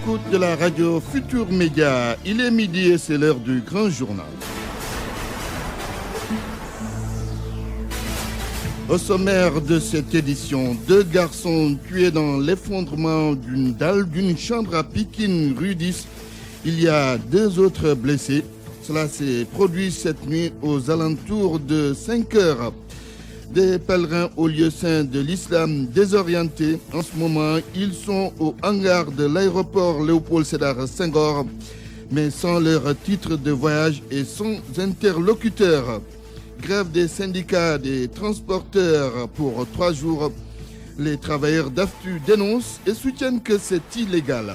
Écoute de la radio Futur Média, il est midi et c'est l'heure du grand journal. Au sommaire de cette édition, 2 garçons tués dans l'effondrement d'une dalle d'une chambre à Pikine, rue 10. Il y a 2 autres blessés. Cela s'est produit cette nuit aux alentours de 5 heures. Des pèlerins au lieu saint de l'islam désorientés. En ce moment, ils sont au hangar de l'aéroport Léopold Sédar Senghor, mais sans leur titre de voyage et sans interlocuteur. Grève des syndicats des transporteurs pour 3 jours. Les travailleurs d'AFTU dénoncent et soutiennent que c'est illégal.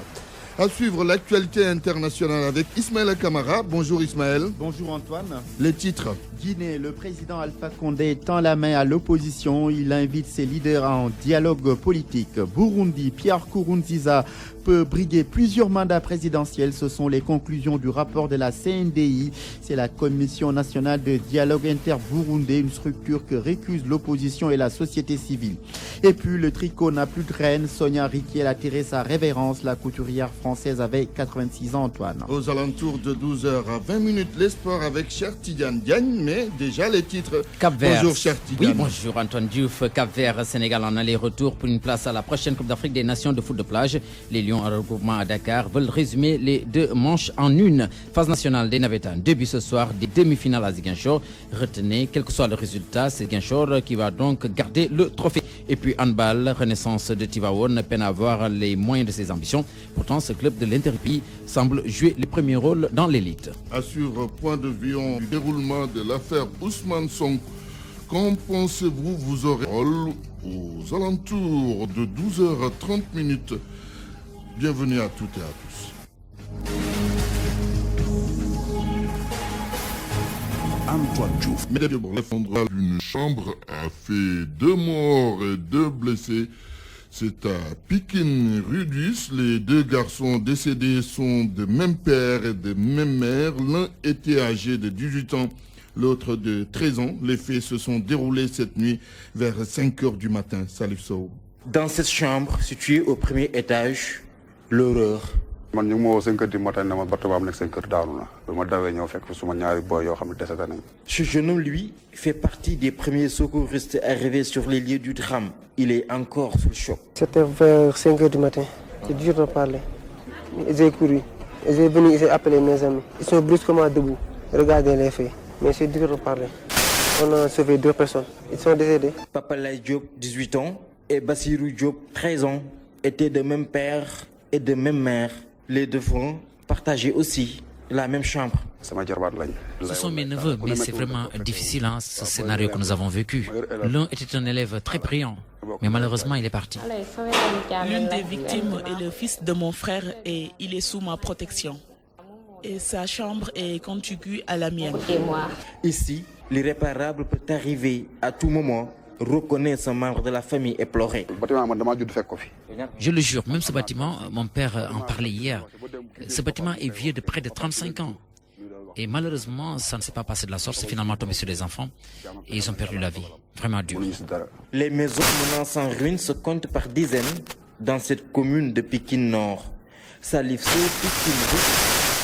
À suivre l'actualité internationale avec Ismaël Kamara. Bonjour Ismaël. Bonjour Antoine. Les titres. Guinée, le président Alpha Condé tend la main à l'opposition. Il invite ses leaders en dialogue politique. Burundi, Pierre Nkurunziza peut briguer plusieurs mandats présidentiels. Ce sont les conclusions du rapport de la CNDI. C'est la Commission nationale de dialogue inter-burundais, une structure que récuse l'opposition et la société civile. Et puis le tricot n'a plus de reine. Sonia Riquel a tiré sa révérence. La couturière française avait 86 ans, Antoine. Aux alentours de 12h20, les sports avec Cher Tidiane Diagne, mais déjà les titres. Cap-Vert. Bonjour Cher Tidiane. Oui, bonjour Antoine Diouf. Cap-Vert, Sénégal en aller-retour pour une place à la prochaine Coupe d'Afrique des Nations de foot de plage. Les Lions en regroupement à Dakar veulent résumer les 2 manches en une. Phase nationale des Navétanes. Début ce soir des demi-finales à Ziguinchor. Retenez, quel que soit le résultat, c'est Ziguinchor qui va donc garder le trophée. Et puis handball, Renaissance de Tivaouane peine à avoir les moyens de ses ambitions. Pourtant, ce club de l'Interpied semble jouer les premiers rôles dans l'élite. À suivre point de vue du déroulement de l'affaire Ousmane Sonko. Qu'en pensez-vous? Vous aurez aux alentours de 12h30. Bienvenue à toutes et à tous. Antoine Diouf. L'effondrement d'une chambre a fait 2 morts et 2 blessés. C'est à Pikine, rue 10. Les 2 garçons décédés sont de même père et de même mère. L'un était âgé de 18 ans, l'autre de 13 ans. Les faits se sont déroulés cette nuit vers 5 heures du matin. Salif Sow. Dans cette chambre située au premier étage, l'horreur. Ce jeune homme, lui, fait partie des premiers secouristes arrivés sur les lieux du drame. Il est encore sous le choc. C'était vers 5 heures du matin. C'est dur de parler. J'ai couru. J'ai venu ici appeler mes amis. Ils sont brusquement debout. Regardez les faits. Mais c'est dur de parler. On a sauvé 2 personnes. Ils sont décédés. Papa Laye Diop, 18 ans, et Bassirou Diop, 13 ans, étaient de même père et de même mère. Les 2 frères partageaient aussi la même chambre. Ce sont mes neveux, mais c'est vraiment difficile, ce scénario que nous avons vécu. L'un était un élève très brillant, mais malheureusement il est parti. L'une des victimes est le fils de mon frère et il est sous ma protection. Et sa chambre est contiguë à la mienne. Ici, l'irréparable peut arriver à tout moment. Reconnaître un membre de la famille et pleurer. Je le jure, même ce bâtiment, mon père en parlait hier. Ce bâtiment est vieux de près de 35 ans. Et malheureusement, ça ne s'est pas passé de la sorte. C'est finalement tombé sur les enfants et ils ont perdu la vie. Vraiment dur. Les maisons menacées en ruine se comptent par dizaines dans cette commune de Pikine Nord. Salif Sow, Pikine,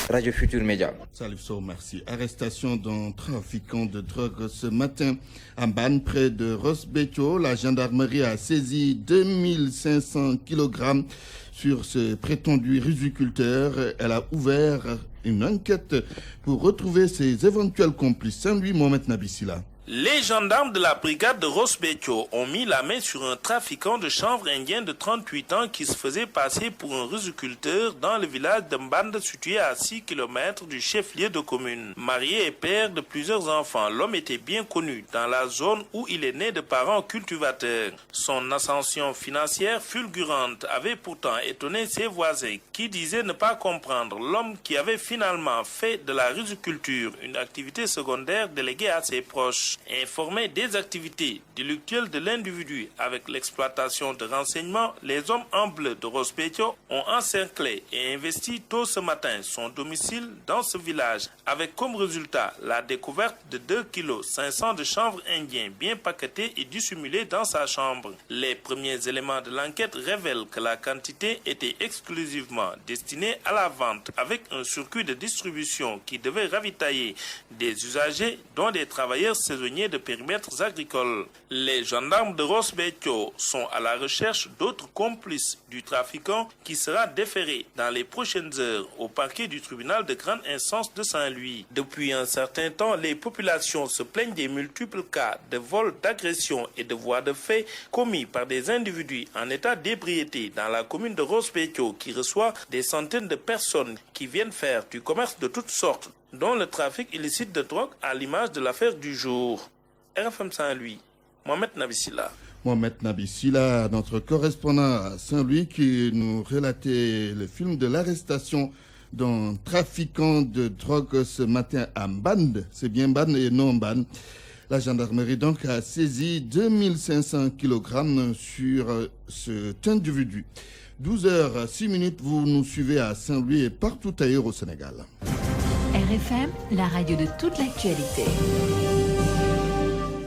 Radio Futur Média. Salif Sow, merci. Arrestation d'un trafiquant de drogue ce matin à Ban, près de Ross-Béthio. La gendarmerie a saisi 2500 kg sur ce prétendu riziculteur. Elle a ouvert une enquête pour retrouver ses éventuels complices. Saint-Louis, Mohamed Nabissila. Les gendarmes de la brigade de Ross-Béthio ont mis la main sur un trafiquant de chanvre indien de 38 ans qui se faisait passer pour un riziculteur dans le village de Mbanda situé à 6 km du chef-lieu de commune. Marié et père de plusieurs enfants, l'homme était bien connu dans la zone où il est né de parents cultivateurs. Son ascension financière fulgurante avait pourtant étonné ses voisins qui disaient ne pas comprendre l'homme qui avait finalement fait de la riziculture une activité secondaire déléguée à ses proches. recherche. Informés des activités délictuelles de l'individu avec l'exploitation de renseignements, les hommes en bleu de Rospetio ont encerclé et investi tôt ce matin son domicile dans ce village, avec comme résultat la découverte de 2,5 kg de chanvre indien bien paqueté et dissimulé dans sa chambre. Les premiers éléments de l'enquête révèlent que la quantité était exclusivement destinée à la vente, avec un circuit de distribution qui devait ravitailler des usagers, dont des travailleurs saisonniers de périmètres agricoles. Les gendarmes de Rospetio sont à la recherche d'autres complices du trafiquant qui sera déféré dans les prochaines heures au parquet du tribunal de grande instance de Saint-Louis. Depuis un certain temps, les populations se plaignent des multiples cas de vols, d'agressions et de voies de fait commis par des individus en état d'ébriété dans la commune de Rospetio, qui reçoit des centaines de personnes qui viennent faire du commerce de toutes sortes, dont le trafic illicite de drogue, à l'image de l'affaire du jour. RFM Saint-Louis, Mohamed Nabissila. Mohamed Nabissila, notre correspondant à Saint-Louis, qui nous relatait le film de l'arrestation d'un trafiquant de drogue ce matin à Mband. C'est bien Mband et non Mband. La gendarmerie donc a saisi 2500 kg sur cet individu. 12h06, vous nous suivez à Saint-Louis et partout ailleurs au Sénégal. RFM, la radio de toute l'actualité.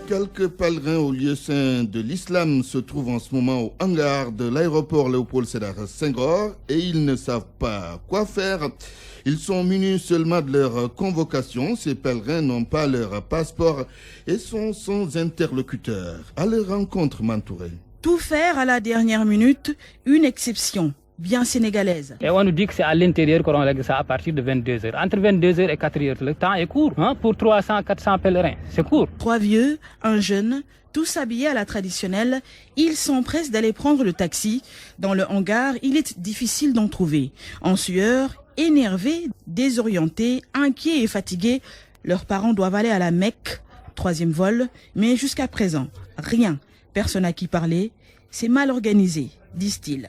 Quelques pèlerins au lieu saint de l'islam se trouvent en ce moment au hangar de l'aéroport Léopold Sédar Senghor et ils ne savent pas quoi faire. Ils sont munis seulement de leur convocation. Ces pèlerins n'ont pas leur passeport et sont sans interlocuteur. À leur rencontre, Mantouré. Tout faire à la dernière minute, une exception bien sénégalaise. Et on nous dit que c'est à l'intérieur qu'on règle ça à partir de 22h. Entre 22h et 4h, le temps est court. Pour 300-400 pèlerins, c'est court. 3 vieux, un jeune, tous habillés à la traditionnelle, ils s'empressent d'aller prendre le taxi. Dans le hangar, il est difficile d'en trouver. En sueur, énervés, désorientés, inquiets et fatigués, leurs parents doivent aller à la Mecque. 3e vol, mais jusqu'à présent, rien. Personne à qui parler. C'est mal organisé, disent-ils.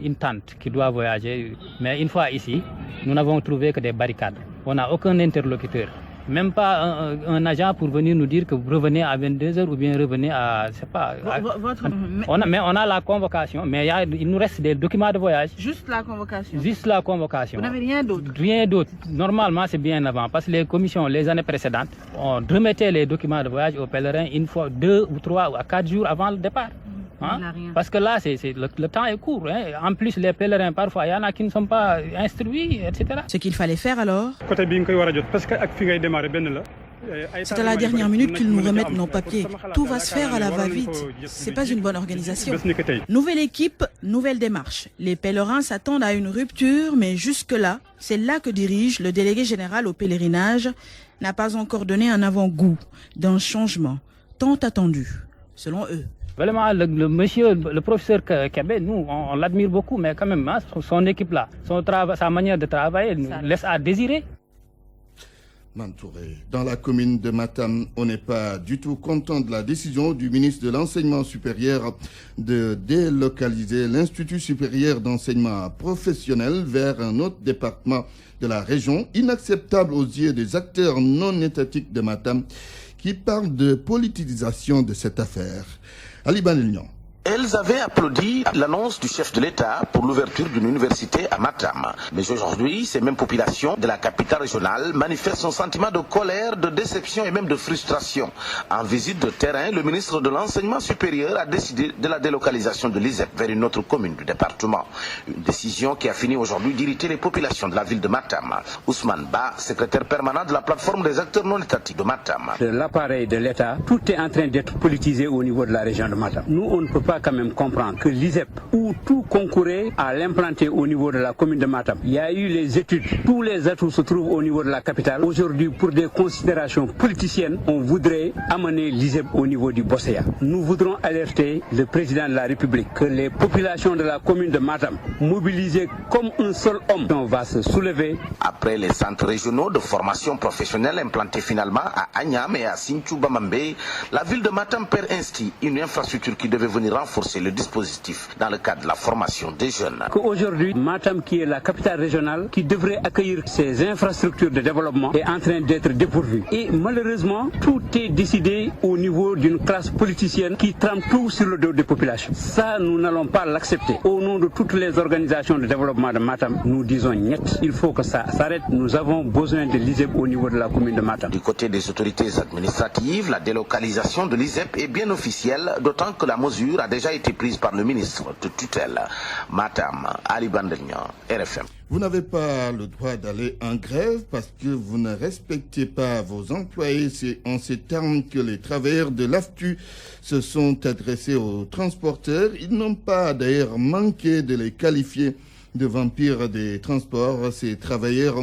Une tante qui doit voyager, mais une fois ici, nous n'avons trouvé que des barricades. On n'a aucun interlocuteur, même pas un agent pour venir nous dire que vous revenez à 22h ou bien revenez à, je sais pas. On a la convocation, mais il nous reste des documents de voyage. Juste la convocation. Juste la convocation. Vous n'avez rien d'autre? Rien d'autre. Normalement, c'est bien avant, parce que les commissions, les années précédentes, on remettait les documents de voyage aux pèlerins une fois, 2 ou 3 ou 4 jours avant le départ. Parce que là, le temps est court. En plus, les pèlerins, parfois, il y en a qui ne sont pas instruits, etc. Ce qu'il fallait faire alors, c'est à la dernière minute qu'ils nous remettent nos papiers. Tout va se faire à la va-vite. C'est pas une bonne organisation. Nouvelle équipe, nouvelle démarche. Les pèlerins s'attendent à une rupture, mais jusque-là, c'est là que dirige le délégué général au pèlerinage, n'a pas encore donné un avant-goût d'un changement tant attendu, selon eux. Vraiment, le monsieur, le professeur Kébé, nous, on l'admire beaucoup, mais quand même, son équipe-là, sa manière de travailler nous laisse à désirer. Mantouré. Dans la commune de Matam, on n'est pas du tout content de la décision du ministre de l'Enseignement supérieur de délocaliser l'Institut supérieur d'enseignement professionnel vers un autre département de la région, inacceptable aux yeux des acteurs non étatiques de Matam qui parlent de politisation de cette affaire. Ali Banignon. Elles avaient applaudi l'annonce du chef de l'État pour l'ouverture d'une université à Matam. Mais aujourd'hui, ces mêmes populations de la capitale régionale manifestent son sentiment de colère, de déception et même de frustration. En visite de terrain, le ministre de l'Enseignement supérieur a décidé de la délocalisation de l'ISEP vers une autre commune du département. Une décision qui a fini aujourd'hui d'irriter les populations de la ville de Matam. Ousmane Ba, secrétaire permanent de la plateforme des acteurs non étatiques de Matam. L'appareil de l'État, tout est en train d'être politisé au niveau de la région de Matam. Nous, on ne peut pas quand même comprendre que l'ISEP, où tout concourait à l'implanter au niveau de la commune de Matam, il y a eu les études, tous les atouts se trouvent au niveau de la capitale. Aujourd'hui, pour des considérations politiciennes, on voudrait amener l'ISEP au niveau du Bosséa. Nous voudrons alerter le président de la République que les populations de la commune de Matam, mobilisées comme un seul homme, va se soulever. Après les centres régionaux de formation professionnelle implantés finalement à Agnam et à Sinthiou Bamambé, la ville de Matam perd ainsi une infrastructure qui devait venir renforcer renforcer le dispositif dans le cadre de la formation des jeunes. Aujourd'hui, Matam, qui est la capitale régionale, qui devrait accueillir ces infrastructures de développement, est en train d'être dépourvue. Et malheureusement, tout est décidé au niveau d'une classe politicienne qui trame tout sur le dos des populations. Ça, nous n'allons pas l'accepter. Au nom de toutes les organisations de développement de Matam, nous disons niet. Il faut que ça s'arrête. Nous avons besoin de l'ISEP au niveau de la commune de Matam. Du côté des autorités administratives, la délocalisation de l'ISEP est bien officielle, d'autant que la mesure a déjà été prise par le ministre de tutelle. Matam, Ali Bandegna, RFM. Vous n'avez pas le droit d'aller en grève parce que vous ne respectez pas vos employés. C'est en ces termes que les travailleurs de l'AFTU se sont adressés aux transporteurs. Ils n'ont pas d'ailleurs manqué de les qualifier de vampires des transports. Ces travailleurs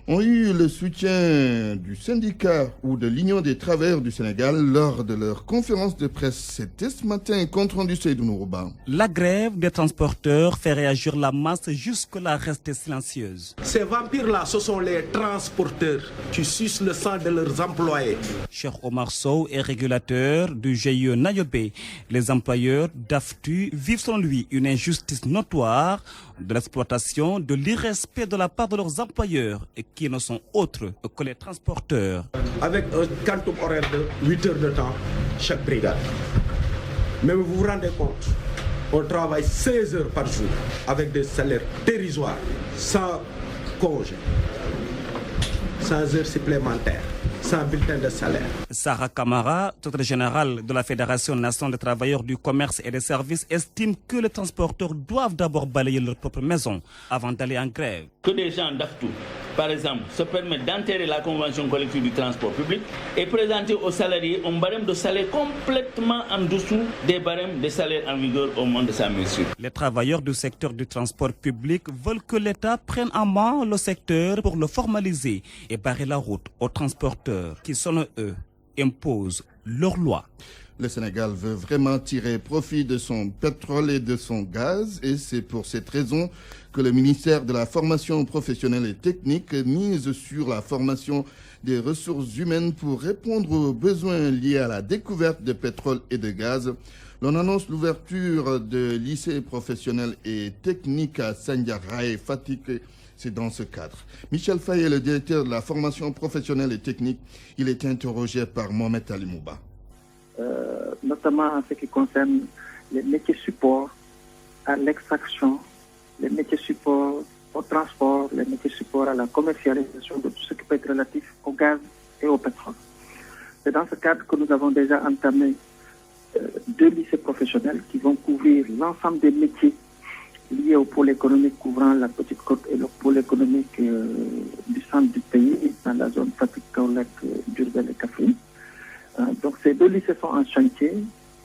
ont eu le soutien du syndicat ou de l'Union des travailleurs du Sénégal lors de leur conférence de presse. C'était ce matin, compte rendu Seydou Nourouba. La grève des transporteurs fait réagir la masse jusque-là restée silencieuse. Ces vampires-là, ce sont les transporteurs qui sucent le sang de leurs employés. Cheikh Omar Sow est régulateur du GIE Nayobé. Les employeurs d'AFTU vivent selon lui une injustice notoire de l'exploitation, de l'irrespect de la part de leurs employeurs et qui ne sont autres que les transporteurs. Avec un quantum horaire de 8 heures de temps chaque brigade. Mais vous vous rendez compte, on travaille 16 heures par jour avec des salaires dérisoires, sans congé, sans heures supplémentaires, sans bulletin de salaire. Sarah Kamara, secrétaire générale de la Fédération nationale des travailleurs du commerce et des services, estime que les transporteurs doivent d'abord balayer leur propre maison avant d'aller en grève. Que des gens d'AFTU, par exemple, se permettent d'enterrer la convention collective du transport public et présenter aux salariés un barème de salaire complètement en dessous des barèmes des salaires en vigueur au moment de sa mesure. Les travailleurs du secteur du transport public veulent que l'État prenne en main le secteur pour le formaliser et barrer la route aux transporteurs qui, selon eux, imposent leurs lois. Le Sénégal veut vraiment tirer profit de son pétrole et de son gaz et c'est pour cette raison que le ministère de la formation professionnelle et technique mise sur la formation des ressources humaines pour répondre aux besoins liés à la découverte de pétrole et de gaz. L'on annonce l'ouverture de lycées professionnels et techniques à Sandiara et Fatick. C'est dans ce cadre. Michel Faye est le directeur de la formation professionnelle et technique. Il est interrogé par Mohamed Ali Mouba. Notamment en ce qui concerne les métiers support à l'extraction, les métiers support au transport, les métiers support à la commercialisation de tout ce qui peut être relatif au gaz et au pétrole. C'est dans ce cadre que nous avons déjà entamé 2 lycées professionnels qui vont couvrir l'ensemble des métiers liés au pôle économique couvrant la Petite Côte et le pôle économique du centre du pays, dans la zone Fatick, Kaolack, Diourbel et Kaffrine. Donc ces 2 lycées sont en chantier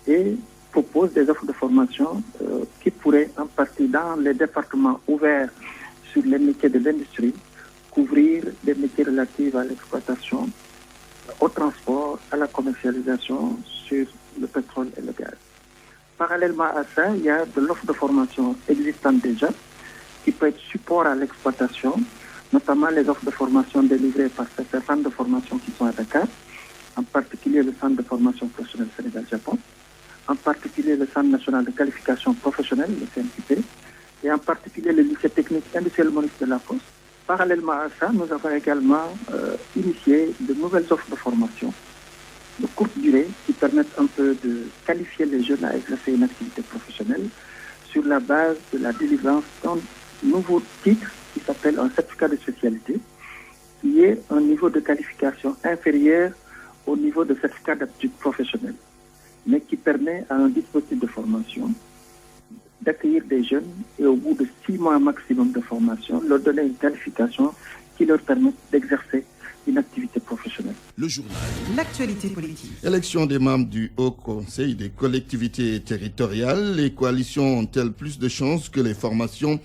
et proposent des offres de formation qui pourraient en partie dans les départements ouverts sur les métiers de l'industrie couvrir des métiers relatifs à l'exploitation, au transport, à la commercialisation sur le pétrole et le gaz. Parallèlement à ça, il y a de l'offre de formation existante déjà qui peut être support à l'exploitation, notamment les offres de formation délivrées par certains centres de formation qui sont à Dakar, en particulier le Centre de formation professionnelle Sénégal-Japon, en particulier le Centre national de qualification professionnelle, le CNQP, et en particulier le lycée technique industriel Maurice Delafosse. Parallèlement à ça, nous avons également initié de nouvelles offres de formation de courte durée qui permettent un peu de qualifier les jeunes à exercer une activité professionnelle sur la base de la délivrance d'un nouveau titre qui s'appelle un certificat de spécialité, qui est un niveau de qualification inférieur au niveau de certificat d'aptitude professionnelle, mais qui permet à un dispositif de formation d'accueillir des jeunes et au bout de 6 mois maximum de formation, leur donner une qualification qui leur permet d'exercer une activité professionnelle. Le journal. L'actualité politique. Élection des membres du Haut Conseil des collectivités territoriales. Les coalitions ont-elles plus de chances que les formations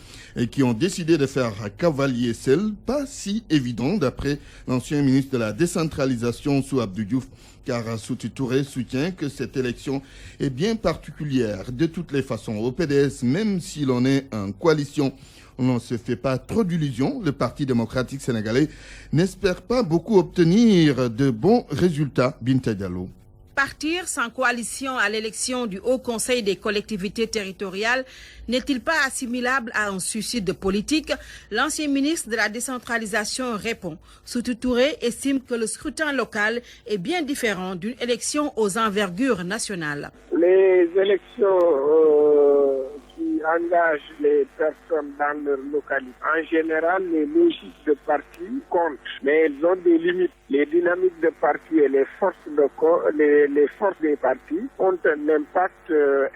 qui ont décidé de faire cavalier seul? Pas si évident d'après l'ancien ministre de la décentralisation sous Abdou Diouf, car Souti Touré soutient que cette élection est bien particulière. De toutes les façons, au PDS, même si l'on est en coalition, on ne se fait pas trop d'illusions. Le Parti démocratique sénégalais n'espère pas beaucoup obtenir de bons résultats. Binta Diallo. Partir sans coalition à l'élection du Haut Conseil des collectivités territoriales n'est-il pas assimilable à un suicide politique? L'ancien ministre de la décentralisation répond. Soutou Touré estime que le scrutin local est bien différent d'une élection aux envergures nationales. Les élections qui engagent les personnes dans leur localité, en général, les logiques de parti comptent, mais elles ont des limites. Les dynamiques de parti et les forces des partis ont un impact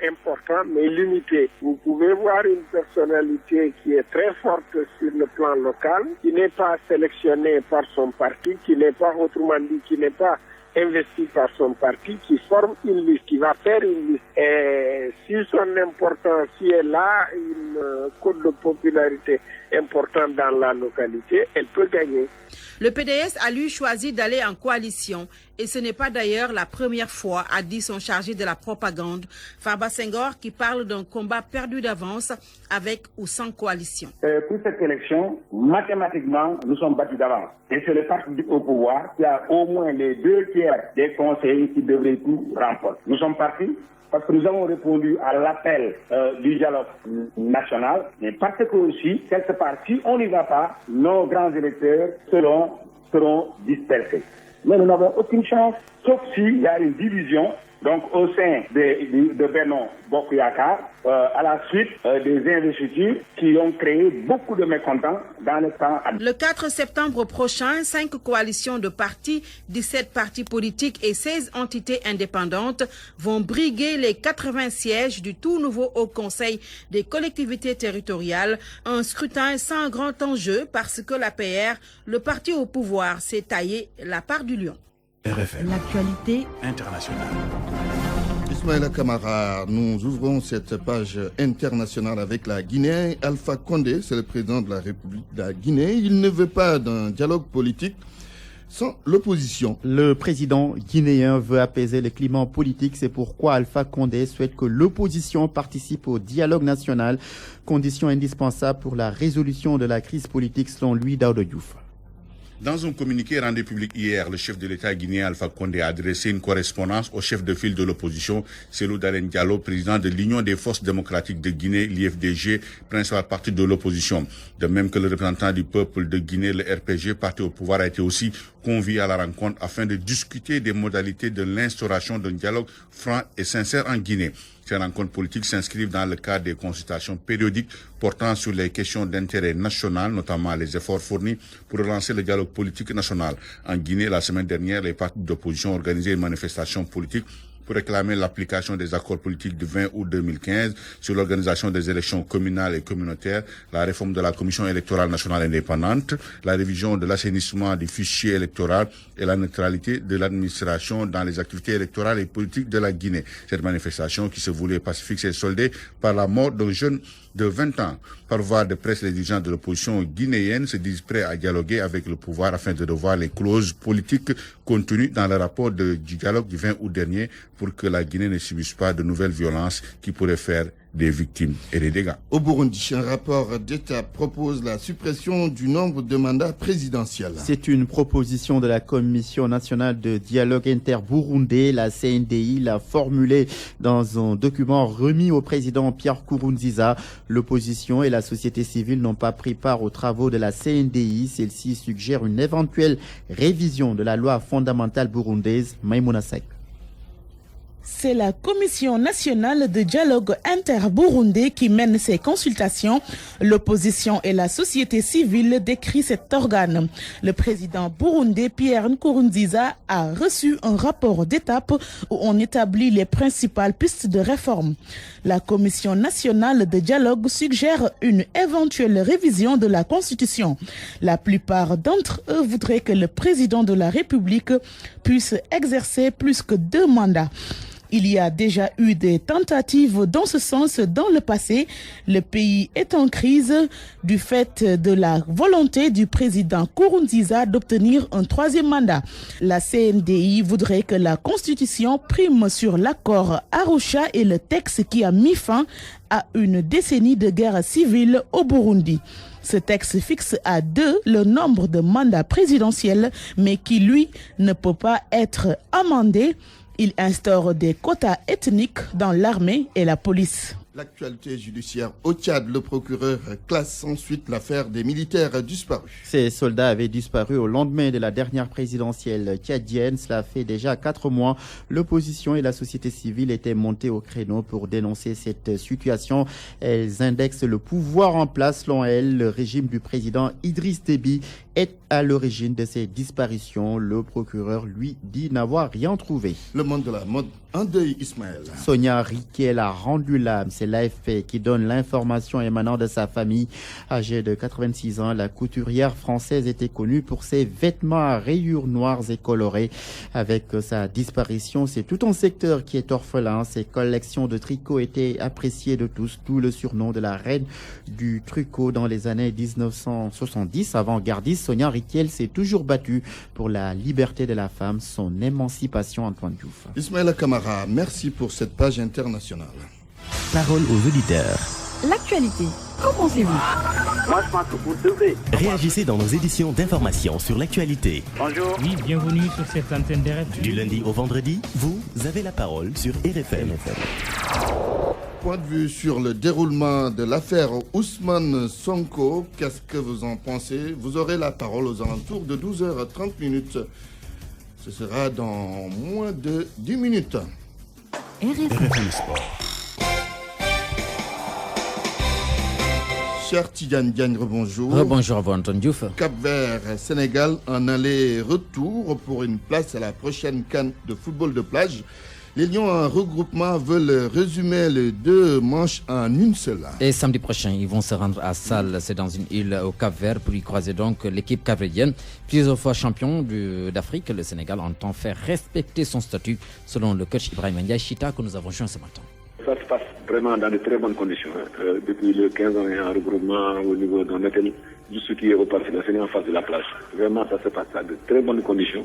important mais limité. Vous pouvez voir une personnalité qui est très forte sur le plan local, qui n'est pas sélectionnée par son parti, qui n'est pas, autrement dit, qui n'est pas investi par son parti, qui forme une liste, qui va faire une liste. Et si son importance, si elle a une cote de popularité importante dans la localité, elle peut gagner. Le PDS a lui choisi d'aller en coalition et ce n'est pas d'ailleurs la première fois, a dit son chargé de la propagande, Farba Senghor, qui parle d'un combat perdu d'avance avec ou sans coalition. Pour cette élection, mathématiquement, nous sommes battus d'avance. Et c'est le parti au pouvoir qui a au moins les 2/3 des conseillers qui devraient tout remporter. Nous sommes partis parce que nous avons répondu à l'appel du dialogue national, mais parce que aussi, quelque part, si on n'y va pas, nos grands électeurs seront dispersés. Mais nous n'avons aucune chance, sauf s'il y a une division, donc au sein de Benno Bokk Yakaar, à la suite des investitures qui ont créé beaucoup de mécontents dans le temps. Le 4 septembre prochain, 5 coalitions de partis, 17 partis politiques et 16 entités indépendantes vont briguer les 80 sièges du tout nouveau Haut Conseil des collectivités territoriales. Un scrutin sans grand enjeu parce que l'APR, le parti au pouvoir, s'est taillé la part du lion. RFM. L'actualité internationale. Ismaël Kamara, nous ouvrons cette page internationale avec la Guinée. Alpha Condé, c'est le président de la République de la Guinée. Il ne veut pas d'un dialogue politique sans l'opposition. Le président guinéen veut apaiser le climat politique. C'est pourquoi Alpha Condé souhaite que l'opposition participe au dialogue national, condition indispensable pour la résolution de la crise politique selon lui, Daouda Diouf. Dans un communiqué rendu public hier, le chef de l'État guinéen Alpha Condé a adressé une correspondance au chef de file de l'opposition, Cellou Dalein Diallo, président de l'Union des forces démocratiques de Guinée, l'IFDG, principal parti de l'opposition. De même que le représentant du peuple de Guinée, le RPG, parti au pouvoir, a été aussi convié à la rencontre afin de discuter des modalités de l'instauration d'un dialogue franc et sincère en Guinée. Ces rencontres politiques s'inscrivent dans le cadre des consultations périodiques portant sur les questions d'intérêt national, notamment les efforts fournis pour relancer le dialogue politique national. En Guinée, la semaine dernière, les partis d'opposition ont organisé une manifestation politique pour réclamer l'application des accords politiques du 20 août 2015 sur l'organisation des élections communales et communautaires, la réforme de la Commission électorale nationale indépendante, la révision de l'assainissement du fichier électoral et la neutralité de l'administration dans les activités électorales et politiques de la Guinée. Cette manifestation, qui se voulait pacifique, s'est soldée par la mort d'un jeune de 20 ans. Par voie de presse, les dirigeants de l'opposition guinéenne se disent prêts à dialoguer avec le pouvoir afin de revoir les clauses politiques contenues dans le rapport du dialogue du 20 août dernier pour que la Guinée ne subisse pas de nouvelles violences qui pourraient faire des victimes et des dégâts. Au Burundi, un rapport d'État propose la suppression du nombre de mandats présidentiels. C'est une proposition de la Commission nationale de dialogue inter-burundais. La CNDI l'a formulée dans un document remis au président Pierre Nkurunziza. L'opposition et la société civile n'ont pas pris part aux travaux de la CNDI. Celle-ci suggère une éventuelle révision de la loi fondamentale burundaise. Maïmouna Seck. C'est la Commission nationale de dialogue inter-burundais qui mène ces consultations. L'opposition et la société civile décrit cet organe. Le président burundais Pierre Nkurunziza a reçu un rapport d'étape où on établit les principales pistes de réforme. La Commission nationale de dialogue suggère une éventuelle révision de la Constitution. La plupart d'entre eux voudraient que le président de la République puisse exercer plus que 2 mandats. Il y a déjà eu des tentatives dans ce sens dans le passé. Le pays est en crise du fait de la volonté du président Nkurunziza d'obtenir un 3e mandat. La CNDI voudrait que la Constitution prime sur l'accord Arusha et le texte qui a mis fin à une décennie de guerre civile au Burundi. Ce texte fixe à 2 le nombre de mandats présidentiels, mais qui, lui, ne peut pas être amendé. Il instaure des quotas ethniques dans l'armée et la police. L'actualité judiciaire au Tchad, le procureur classe ensuite l'affaire des militaires disparus. Ces soldats avaient disparu au lendemain de la dernière présidentielle tchadienne. Cela fait déjà 4 mois. L'opposition et la société civile étaient montées au créneau pour dénoncer cette situation. Elles indexent le pouvoir en place. Selon elles, le régime du président Idriss Déby est à l'origine de ces disparitions. Le procureur, lui, dit n'avoir rien trouvé. Le monde de la mode, un deuil, Ismaël. Sonia Riquel a rendu l'âme. C'est l'AFP qui donne l'information émanant de sa famille. Âgée de 86 ans, la couturière française était connue pour ses vêtements à rayures noires et colorées. Avec sa disparition, c'est tout un secteur qui est orphelin. Ses collections de tricots étaient appréciées de tous, d'où le surnom de la reine du tricot dans les années 1970. Avant-gardiste, Sonia Riquel s'est toujours battue pour la liberté de la femme, son émancipation, Antoine Diouf. Ismaël Kamara, merci pour cette page internationale. Parole aux auditeurs. L'actualité, qu'en pensez-vous? Moi, je pense que vous devrez. Réagissez dans nos éditions d'information sur l'actualité. Bonjour. Oui, bienvenue sur cette antenne d'RFM. Du lundi au vendredi, vous avez la parole sur RFM. Point de vue sur le déroulement de l'affaire Ousmane Sonko. Qu'est-ce que vous en pensez? Vous aurez la parole aux alentours de 12h30. Ce sera dans moins de 10 minutes. RFM Sport. Cher Tidiane Diagne, rebonjour. Rebonjour à vous, Antoine Diouf. Cap-Vert, Sénégal, en aller-retour pour une place à la prochaine CAN de football de plage. Les Lions en regroupement veulent résumer les 2 manches en une seule. Et samedi prochain, ils vont se rendre à Sal, c'est dans une île au Cap-Vert, pour y croiser donc l'équipe capverdienne. Plusieurs fois champion d'Afrique, le Sénégal entend faire respecter son statut, selon le coach Ibrahima Ndiaye Chita que nous avons joint ce matin. Ça se passe vraiment dans de très bonnes conditions. Depuis le 15 ans, il y a un regroupement au niveau d'un hôtel, juste qui est au parc de en face de la plage. Vraiment, ça se passe dans de très bonnes conditions.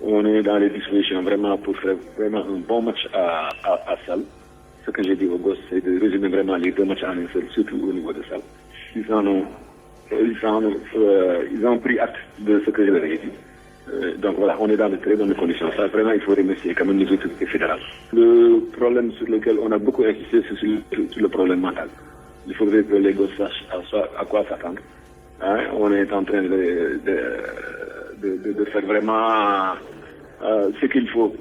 On est dans les dispositions vraiment pour faire vraiment un bon match à Sal. Ce que j'ai dit aux gosses, c'est de résumer vraiment les 2 matchs en un seul, surtout au niveau de Sal. Ils ont pris acte de ce que je leur ai dit. Donc voilà, on est dans de très bonnes conditions. Ça, vraiment, il faut remercier quand même les autorités fédérales. Le problème sur lequel on a beaucoup insisté, c'est sur le problème mental. Il faudrait que les gosses sachent à quoi s'attendre. On est en train de faire vraiment ce qu'il faut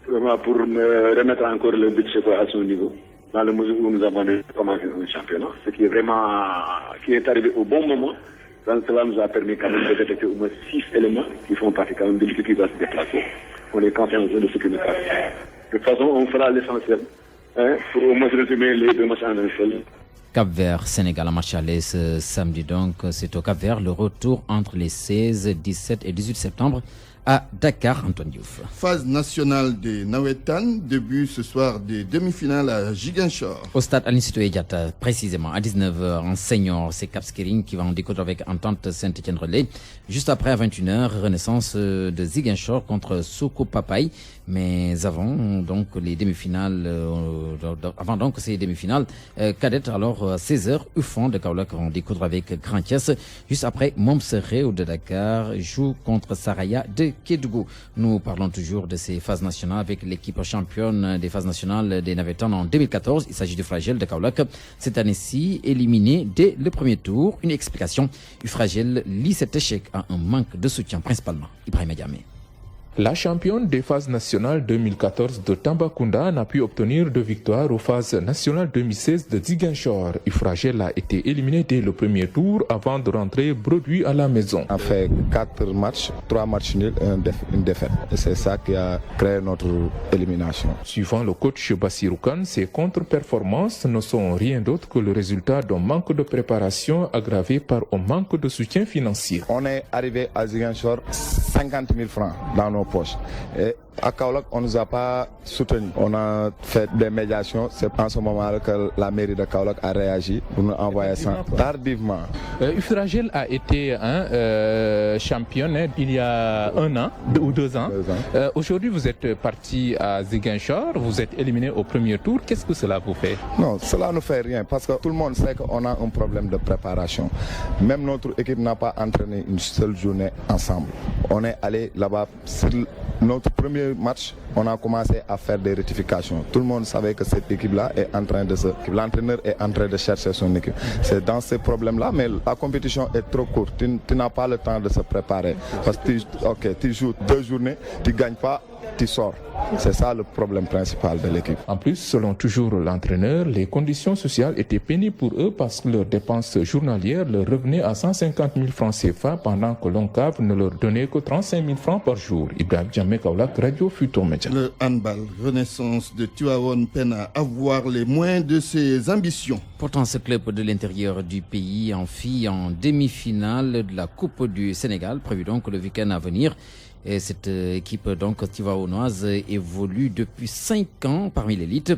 vraiment pour remettre encore le budget à son niveau. Dans le mesure où nous avons commencé un championnat, ce qui est vraiment qui est arrivé au bon moment. Donc cela nous a permis quand même de détecter au moins 6 éléments qui font partie quand même de l'équipe qui va se déplacer. On est conscient de ce qui nous passe. De toute façon, on fera l'essentiel pour au moins résumer les 2 matchs en un seul. Cap-Vert, Sénégal en match aller ce samedi donc. C'est au Cap-Vert le retour entre les 16, 17 et 18 septembre à Dakar, Antoine Diouf. Phase nationale des Nawetan, début ce soir des demi-finales à Ziguinchor. Au stade Aline Sitoé Diatta, précisément à 19h en senior, c'est Cap Skirring qui va en découdre avec Entente Saint-Étienne-Relais. Juste après à 21h, renaissance de Ziguinchor contre Soko Papaye. Mais avant donc les demi-finales, ces demi-finales cadettes, alors à 16h, Ufon de Kaolack en découdre avec Grand Thiès. Juste après, Momseré de Dakar joue contre Saraya de Kédougou. Nous parlons toujours de ces phases nationales avec l'équipe championne des phases nationales des Navetans en 2014. Il s'agit du Fragile de Kaolack. Cette année-ci, éliminé dès le premier tour. Une explication, Fragile lie cet échec à un manque de soutien principalement. Ibrahima Diamé. La championne des phases nationales 2014 de Tambacounda n'a pu obtenir de victoire aux phases nationales 2016 de Ziguinchor. Ifragel a été éliminé dès le premier tour avant de rentrer bredouille à la maison. On a fait 4 matchs, 3 matchs nuls et une défaite. Et c'est ça qui a créé notre élimination. Suivant le coach Bassirou Kane, ces contre-performances ne sont rien d'autre que le résultat d'un manque de préparation aggravé par un manque de soutien financier. On est arrivé à Ziguinchor 50 000 francs dans nos poches. Et à Kaolack, on ne nous a pas soutenus. On a fait des médiations. C'est en ce moment que la mairie de Kaolack a réagi pour nous envoyer ça tardivement. Ifragel a été championne il y a 1 an ou 2 ans. Aujourd'hui, vous êtes parti à Ziguinchor, vous êtes éliminé au premier tour. Qu'est-ce que cela vous fait? Non, cela ne fait rien parce que tout le monde sait qu'on a un problème de préparation. Même notre équipe n'a pas entraîné une seule journée ensemble. On est allé là-bas sur notre premier match, on a commencé à faire des rectifications. Tout le monde savait que cette équipe-là est en train de l'entraîneur est en train de chercher son équipe. C'est dans ces problèmes-là, mais la compétition est trop courte. Tu n'as pas le temps de se préparer. Parce que tu joues 2 journées, tu ne gagnes pas, tu sors. C'est ça le problème principal de l'équipe. En plus, selon toujours l'entraîneur, les conditions sociales étaient pénibles pour eux parce que leurs dépenses journalières leur revenaient à 150 000 francs CFA pendant que l'ONCAV ne leur donnait que 35 000 francs par jour. Ibrahim Djamé Kaolak, Radio Futur Média. Le handball Renaissance de Tivaouane peine à avoir les moyens de ses ambitions. Pourtant, ce club de l'intérieur du pays en fit en demi-finale de la Coupe du Sénégal, prévu donc le week-end à venir. Et cette équipe donc tivaouanoise évolue depuis 5 ans parmi l'élite.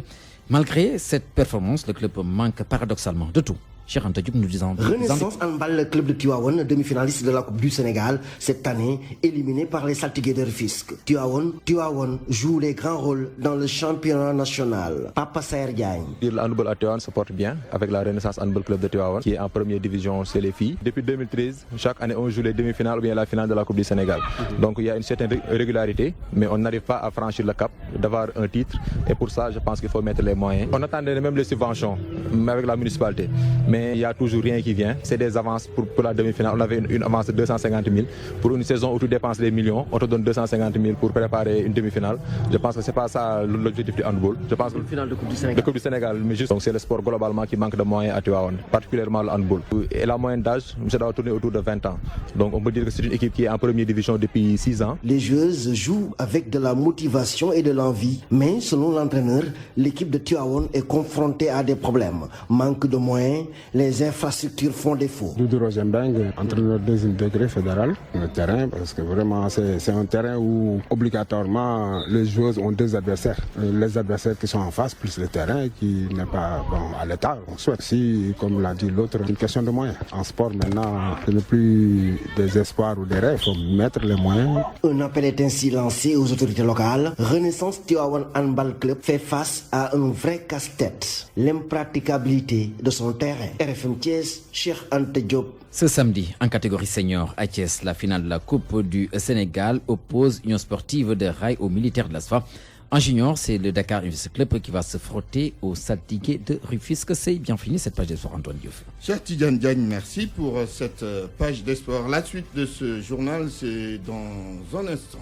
Malgré cette performance, le club manque paradoxalement de tout. Renaissance handball, le club de Tivaouane, demi-finaliste de la Coupe du Sénégal, cette année éliminé par les Saltigués de Rufisque. Tivaouane joue les grands rôles dans le championnat national. Papa Saer Diagne. Le handball à Tivaouane se porte bien avec la Renaissance handball club de Tivaouane qui est en première division chez les filles. Depuis 2013, chaque année on joue les demi-finales ou bien la finale de la Coupe du Sénégal. Donc il y a une certaine régularité, mais on n'arrive pas à franchir le cap d'avoir un titre. Et pour ça, je pense qu'il faut mettre les moyens. On attendait même les subventions, mais avec la municipalité. Mais il n'y a toujours rien qui vient. C'est des avances pour la demi-finale. On avait une avance de 250 000. Pour une saison où tu dépenses des millions, on te donne 250 000 pour préparer une demi-finale. Je pense que ce n'est pas ça l'objectif du handball. Je pense une finale de Coupe du Sénégal. De Coupe du Sénégal, mais juste. Donc c'est le sport globalement qui manque de moyens à Tivaouane, particulièrement le handball. Et la moyenne d'âge, ça doit tourner autour de 20 ans. Donc on peut dire que c'est une équipe qui est en première division depuis 6 ans. Les joueuses jouent avec de la motivation et de l'envie. Mais selon l'entraîneur, l'équipe de Tivaouane est confrontée à des problèmes. Manque de moyens, les infrastructures font défaut. Doudou Rosenberg, entraîneur deuxième degré fédéral, le terrain, parce que vraiment c'est un terrain où obligatoirement les joueuses ont 2 adversaires. Les adversaires qui sont en face, plus le terrain qui n'est pas à l'état. On souhaite, si, comme l'a dit l'autre, une question de moyens. En sport maintenant, ce n'est plus des espoirs ou des rêves, il faut mettre les moyens. Un appel est ainsi lancé aux autorités locales. Renaissance Tivaouane Handball Club fait face à un vrai casse-tête. L'impraticabilité de son terrain. RFM Thiès, Cheikh Anta Diop. Ce samedi, en catégorie senior à Thiès, la finale de la Coupe du Sénégal oppose Union sportive de Rail aux militaires de l'ASFA. En junior, c'est le Dakar University Club qui va se frotter aux Saltigués de Rufisque. C'est bien fini cette page d'espoir, Antoine Diouf. Cher Tidiane Diagne, merci pour cette page d'espoir. La suite de ce journal, c'est dans un instant.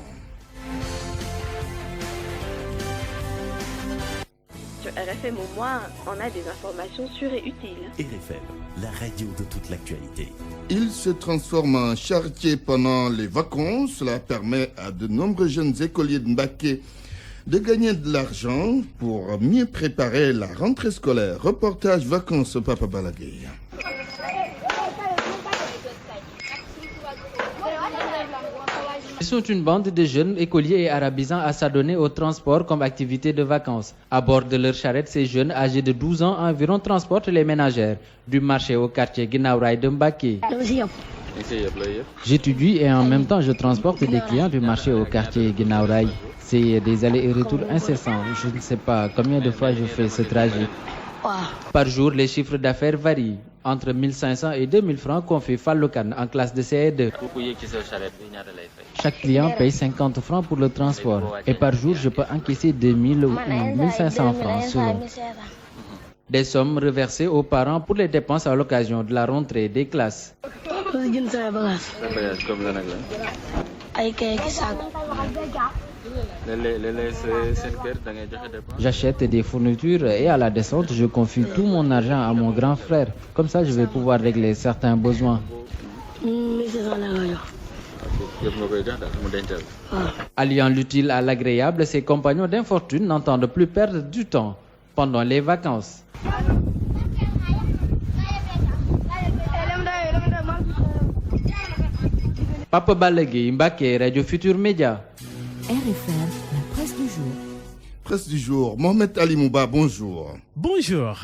Sur RFM au moins, on a des informations sûres et utiles. RFM, la radio de toute l'actualité. Il se transforme en charretier pendant les vacances. Cela permet à de nombreux jeunes écoliers de Mbacké de gagner de l'argent pour mieux préparer la rentrée scolaire. Reportage vacances Papa Balagué. Ils sont une bande de jeunes écoliers et arabisants à s'adonner au transport comme activité de vacances. À bord de leur charrette, ces jeunes âgés de 12 ans environ transportent les ménagères du marché au quartier Guinaw Rail de Mbacké. J'étudie et en même temps je transporte des clients du marché au quartier Guinaw Rail. C'est des allers et retours incessants. Je ne sais pas combien de fois je fais ce trajet. Par jour, les chiffres d'affaires varient. Entre 1500 et 2000 francs, confie Fallokan en classe de CE2. Chaque client paye 50 francs pour le transport. Et par jour, je peux encaisser 2000 ou 1500 francs selon. Des sommes reversées aux parents pour les dépenses à l'occasion de la rentrée des classes. J'achète des fournitures et à la descente, je confie tout mon argent à mon grand frère. Comme ça, je vais pouvoir régler certains besoins. Alliant l'utile à l'agréable, ses compagnons d'infortune n'entendent plus perdre du temps pendant les vacances. Papa Balagué, Mbacké, Radio Futur Média. RFM, la presse du jour. Presse du jour. Mohamed Ali Mouba, bonjour. Bonjour.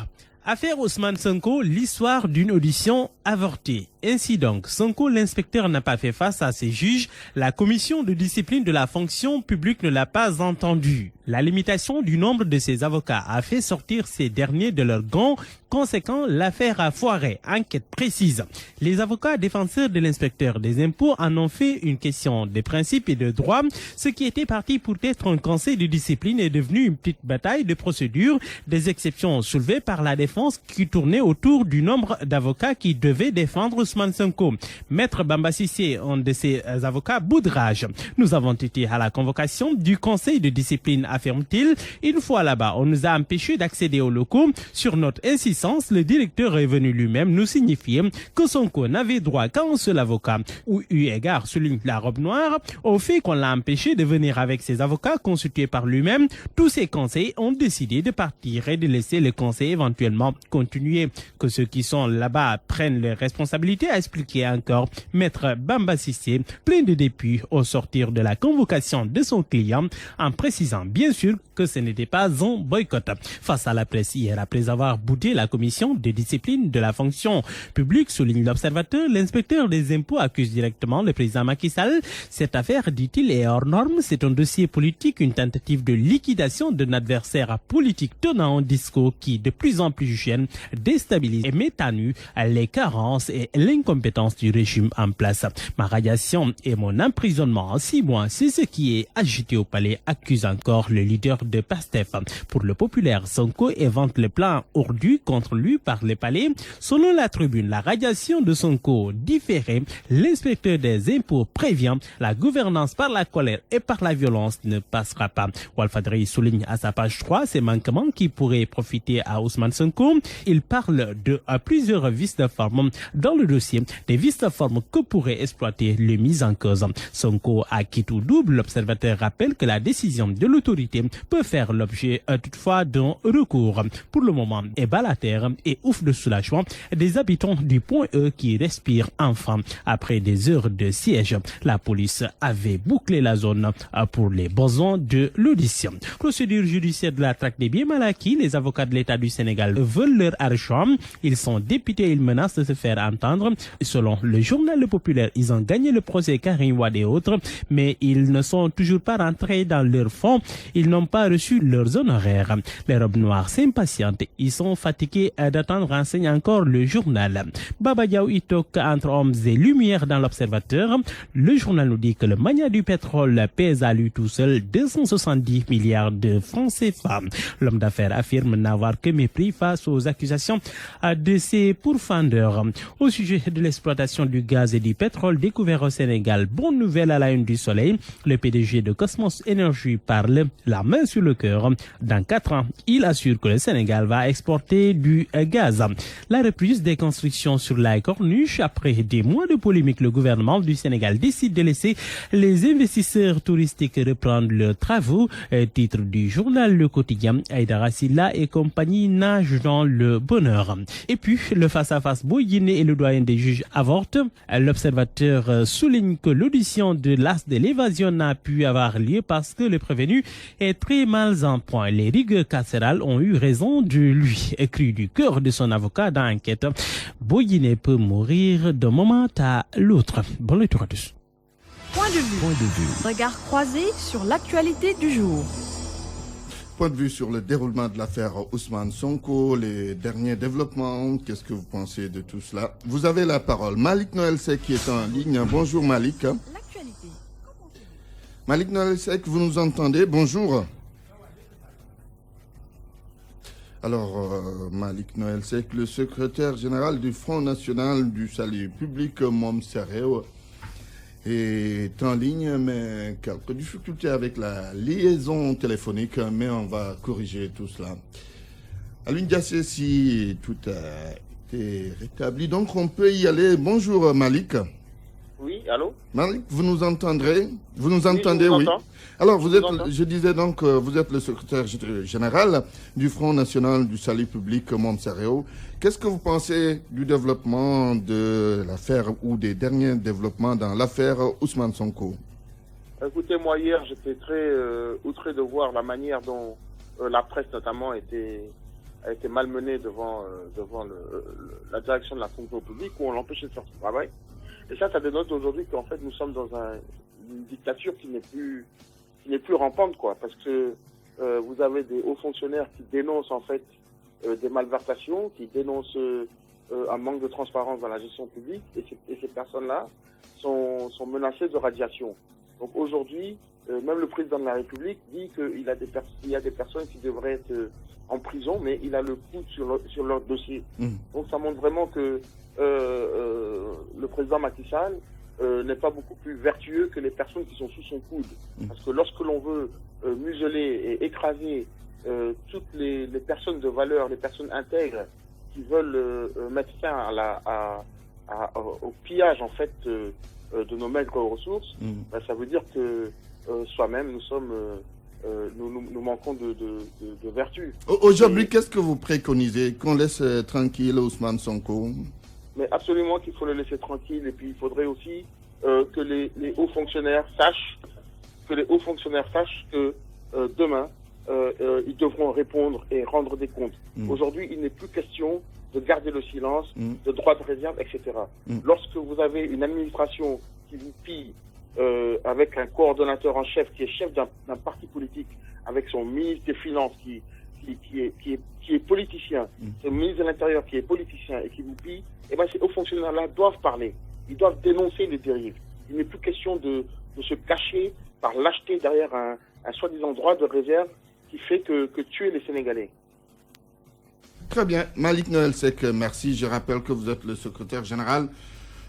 Affaire Ousmane Sonko, l'histoire d'une audition avorté. Ainsi donc, Sonko, l'inspecteur, n'a pas fait face à ses juges. La commission de discipline de la fonction publique ne l'a pas entendu. La limitation du nombre de ses avocats a fait sortir ces derniers de leur gants. Conséquent, l'affaire a foiré. Enquête précise. Les avocats défenseurs de l'inspecteur des impôts en ont fait une question de principe et de droit. Ce qui était parti pour être un conseil de discipline est devenu une petite bataille de procédure. Des exceptions soulevées par la défense qui tournaient autour du nombre d'avocats qui devaient défendre Ousmane Sonko. Maître Bamba Cissé, un de ses avocats, boudrage. Nous avons été à la convocation du conseil de discipline, affirme-t-il. Une fois là-bas, on nous a empêchés d'accéder aux locaux. Sur notre insistance, le directeur est venu lui-même nous signifier que Sonko n'avait droit qu'à un seul avocat. Ou eu égard, souligne la robe noire, au fait qu'on l'a empêché de venir avec ses avocats constitués par lui-même. Tous ces conseils ont décidé de partir et de laisser le conseil éventuellement continuer. Que ceux qui sont là-bas prennent les responsabilités, a expliqué encore Maître Bamba Cissé, plein de dépit au sortir de la convocation de son client, en précisant bien sûr que ce n'était pas un boycott. Face à la presse hier, après avoir boudé la commission de discipline de la fonction publique, souligne l'Observateur, l'inspecteur des impôts accuse directement le président Macky Sall. Cette affaire, dit-il, est hors norme. C'est un dossier politique, une tentative de liquidation d'un adversaire politique tenant un discours qui, de plus en plus gêne, déstabilise et met à nu les carences et l'incompétence du régime en place. Ma radiation et mon emprisonnement en 6 mois, c'est ce qui est agité au palais, accuse encore le leader de PASTEF. Pour le populaire, Sonko évente le plan urdu contre lui par le palais. Selon la tribune, la radiation de Sonko différée, l'inspecteur des impôts prévient, la gouvernance par la colère et par la violence ne passera pas. Walfadri souligne à sa page 3 ces manquements qui pourraient profiter à Ousmane Sonko. Il parle de plusieurs vices de forme dans le dossier, des vices de forme que pourrait exploiter le mis en cause. Sonko a quitté tout double. L'Observateur rappelle que la décision de l'autorité peut faire l'objet toutefois d'un recours. Pour le moment, et bat la terre et ouf de soulagement des habitants du Point E qui respirent enfin. Après des heures de siège, la police avait bouclé la zone pour les besoins de l'audition. Procédure judiciaire de la traque des biens mal acquis. Les avocats de l'État du Sénégal veulent leur argent. Ils sont députés et ils menacent de se faire entendre. Selon le journal Le Populaire, ils ont gagné le procès Karim Wade et autres, mais ils ne sont toujours pas rentrés dans leurs fonds. Ils n'ont pas reçu leurs honoraires. Les robes noires s'impatientent. Ils sont fatigués d'attendre, enseigne encore le journal. Baba Diaw Itok entre hommes et lumières dans l'Observateur. Le journal nous dit que le mania du pétrole pèse à lui tout seul 270 milliards de francs CFA. L'homme d'affaires affirme n'avoir que mépris face aux accusations de ses pourfendeurs. Au sujet de l'exploitation du gaz et du pétrole découvert au Sénégal, bonne nouvelle à la une du Soleil. Le PDG de Cosmos Energy parle la main sur le cœur. Dans 4 ans, il assure que le Sénégal va exporter du gaz. La reprise des constructions sur la Corniche. Après des mois de polémique, le gouvernement du Sénégal décide de laisser les investisseurs touristiques reprendre leurs travaux. Titre du journal Le Quotidien, Aïdara Silla et compagnie nagent dans le bonheur. Et puis, le face-à-face Boy-Guinée et le doyen des juges avortent. L'Observateur souligne que l'audition de l'as de l'évasion n'a pu avoir lieu parce que le prévenu est très mal en point. Les rigueurs carcérales ont eu raison de lui. Écrit du cœur de son avocat dans l'enquête, Boy-Guinée peut mourir d'un moment à l'autre. Bon lecture à tous. Point de vue. Regard croisé sur l'actualité du jour. Point de vue sur le déroulement de l'affaire Ousmane Sonko, les derniers développements, qu'est-ce que vous pensez de tout cela? Vous avez la parole. Malik Noël Sek qui est en ligne. Bonjour Malik. L'actualité. Malik Noël Sek, vous nous entendez? Bonjour. Alors, Malik Noël Sek, le secrétaire général du Front National du Salut Public, Mom Sereo, est en ligne, mais quelques difficultés avec la liaison téléphonique, mais on va corriger tout cela. Aline Diassé, si tout a été rétabli, donc on peut y aller. Bonjour Malik. Oui, allô? Malik, vous nous entendrez? Vous nous entendez, oui. Alors, vous êtes, je disais donc, vous êtes le secrétaire général du Front National du Salut Public, Mom Sereo. Qu'est-ce que vous pensez du développement de l'affaire ou des derniers développements dans l'affaire Ousmane Sonko? Écoutez, moi hier, j'étais très outré de voir la manière dont la presse notamment a a été malmené devant la direction de la fonction publique, où on l'empêchait de faire son travail. Et ça dénote aujourd'hui qu'en fait nous sommes dans une dictature qui n'est plus rampante, quoi, parce que vous avez des hauts fonctionnaires qui dénoncent en fait des malversations, qui dénoncent un manque de transparence dans la gestion publique, et ces personnes-là sont menacées de radiation. Donc aujourd'hui, même le président de la République dit qu'il y a des personnes qui devraient être en prison, mais il a le coude sur leur dossier. Donc ça montre vraiment que le président Macky Sall n'est pas beaucoup plus vertueux que les personnes qui sont sous son coude. Parce que lorsque l'on veut museler et écraser toutes les personnes de valeur, les personnes intègres qui veulent mettre fin au pillage en fait de nos maigres ressources, ça veut dire que soi-même nous manquons de vertu. Aujourd'hui, qu'est-ce que vous préconisez? Qu'on laisse tranquille Ousmane Sonko? Mais absolument qu'il faut le laisser tranquille, et puis il faudrait aussi que les hauts fonctionnaires sachent que demain ils devront répondre et rendre des comptes. Aujourd'hui, il n'est plus question de garder le silence, de droit de réserve, etc. Lorsque vous avez une administration qui vous pille avec un coordonnateur en chef qui est chef d'un parti politique, avec son ministre des Finances qui est politicien, son ministre de l'Intérieur qui est politicien et qui vous pille, et ces hauts fonctionnaires-là doivent parler. Ils doivent dénoncer les dérives. Il n'est plus question de se cacher par lâcheté derrière un soi-disant droit de réserve qui fait que tuer les Sénégalais. Très bien. Malik Noël Seck, merci. Je rappelle que vous êtes le secrétaire général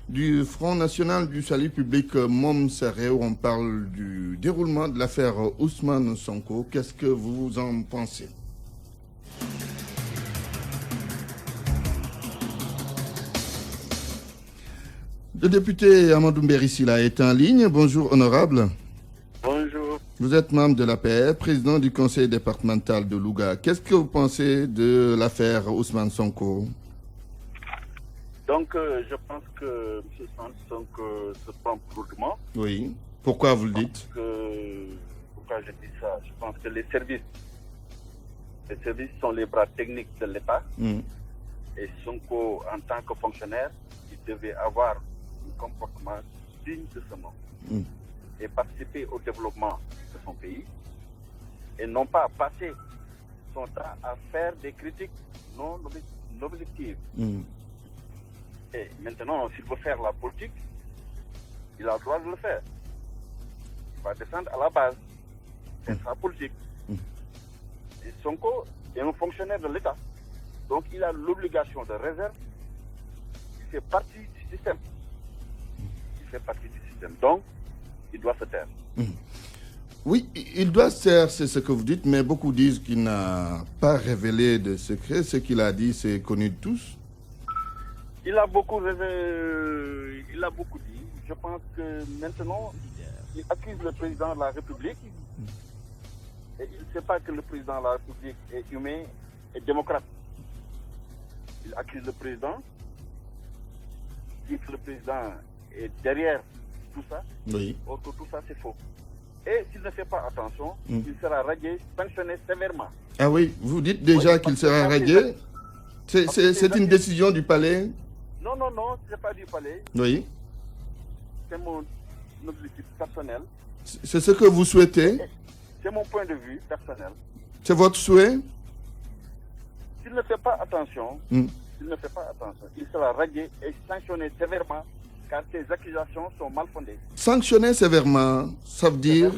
du Front National du Salut Public Mom Sareo. On parle du déroulement de l'affaire Ousmane Sonko. Qu'est-ce que vous en pensez? Le député Amadou Mbérissila est en ligne. Bonjour, honorable. Bonjour. Vous êtes membre de l'APR, président du conseil départemental de Louga. Qu'est-ce que vous pensez de l'affaire Ousmane Sonko? Donc, je pense que M. Sonko se prend lourdement. Oui. Pourquoi vous le dites? Pourquoi je dis ça? Je pense que les services sont les bras techniques de l'État. Et Sonko, en tant que fonctionnaire, il devait avoir un comportement digne de ce nom. Et participer au développement de son pays, et non pas passer son temps à faire des critiques non objectives. Et maintenant, s'il veut faire la politique, il a le droit de le faire. Il va descendre à la base, faire sa politique. Et Sonko est un fonctionnaire de l'État, donc il a l'obligation de réserve. Il fait partie du système. Donc, il doit se taire. Oui, il doit se taire, c'est ce que vous dites, mais beaucoup disent qu'il n'a pas révélé de secret. Ce qu'il a dit, c'est connu de tous. Il a beaucoup dit. Je pense que maintenant, il accuse le président de la République. Et il ne sait pas que le président de la République est humain et démocrate. Il accuse le président. Il dit que le président est derrière tout ça. Oui. Or que tout ça, c'est faux. Et s'il ne fait pas attention, il sera radié, sanctionné sévèrement. Ah oui, vous dites déjà qu'il sera radié? C'est une décision du palais? Non, ce n'est pas du palais. Oui. C'est mon objectif personnel. C'est ce que vous souhaitez? C'est mon point de vue personnel. C'est votre souhait? S'il ne fait pas attention, il sera radié et sanctionné sévèrement, car ces accusations sont mal fondées. Sanctionné sévèrement, ça veut dire